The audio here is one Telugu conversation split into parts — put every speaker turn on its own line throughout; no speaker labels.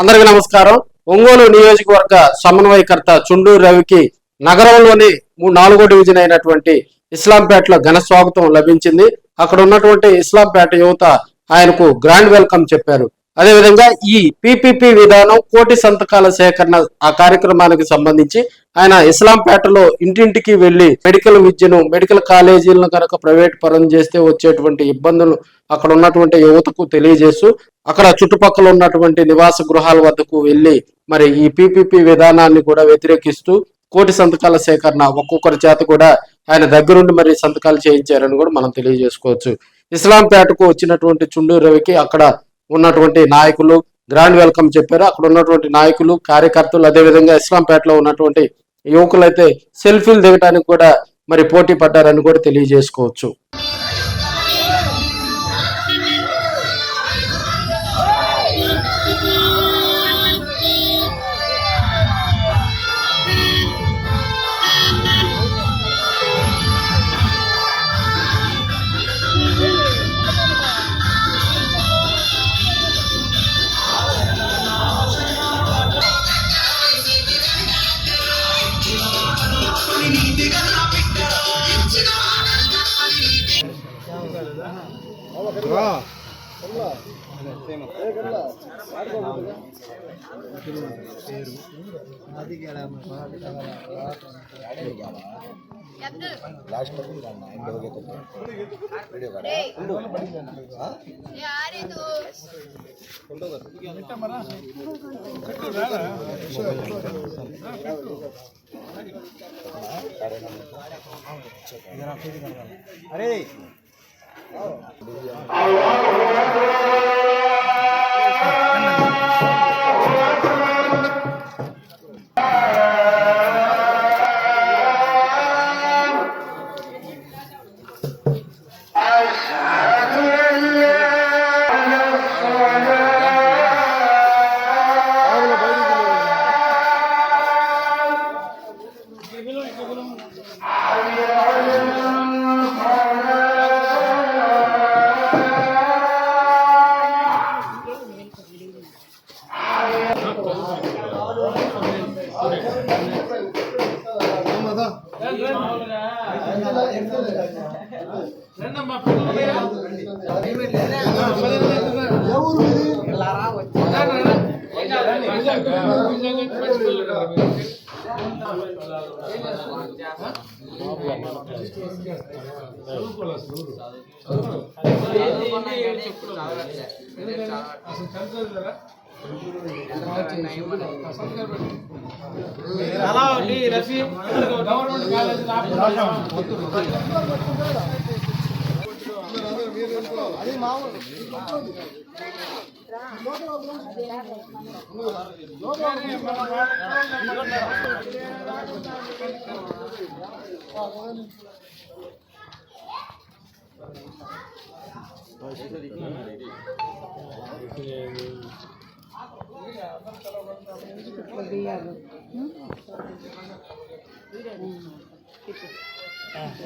అందరికీ నమస్కారం. ఒంగోలు నియోజకవర్గ సమన్వయకర్త చుండూరు రవికి నగరంలోని 4వ డివిజన్ అయినటువంటి ఇస్లాంపేటలో ఘన స్వాగతం లభించింది. అక్కడ ఉన్నటువంటి ఇస్లాంపేట యువత ఆయనకు గ్రాండ్ వెల్కమ్ చెప్పారు. అదేవిధంగా ఈ పిపిపి విధానం కోటి సంతకాల సేకరణ ఆ కార్యక్రమానికి సంబంధించి ఆయన ఇస్లాంపేటలో ఇంటింటికి వెళ్లి మెడికల్ విద్యను, మెడికల్ కాలేజీలను కనుక ప్రైవేట్ పరం చేస్తే వచ్చేటువంటి ఇబ్బందులు అక్కడ ఉన్నటువంటి యువతకు తెలియజేస్తూ అక్కడ చుట్టుపక్కల ఉన్నటువంటి నివాస గృహాల వద్దకు వెళ్లి మరి ఈ పిపిపి విధానాన్ని కూడా వ్యతిరేకిస్తూ కోటి సంతకాల సేకరణ ఒక్కొక్కరి చేత కూడా ఆయన దగ్గరుండి మరి సంతకాలు చేయించారని కూడా మనం తెలియజేసుకోవచ్చు. ఇస్లాంపేటకు వచ్చినటువంటి చుండూరు రవికి అక్కడ ఉన్నటువంటి నాయకులు గ్రాండ్ వెల్కమ్ చెప్పారు. అక్కడ ఉన్నటువంటి నాయకులు, కార్యకర్తలు, అదేవిధంగా ఇస్లాంపేటలో ఉన్నటువంటి యువకులైతే సెల్ఫీలు దిగడానికి కూడా మరి పోటీ పడ్డారని కూడా తెలియజేసుకోవచ్చు.
अरे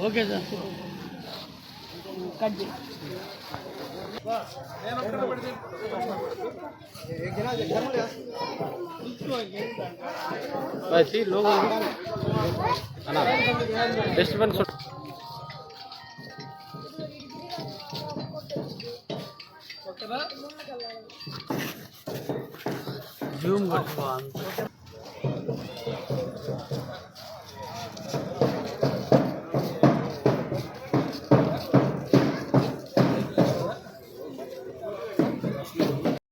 ఓకే సార్ కట్
చేయి లోగో అన్నా డిస్టర్బెన్స్
జూమ్ కొట్టుకో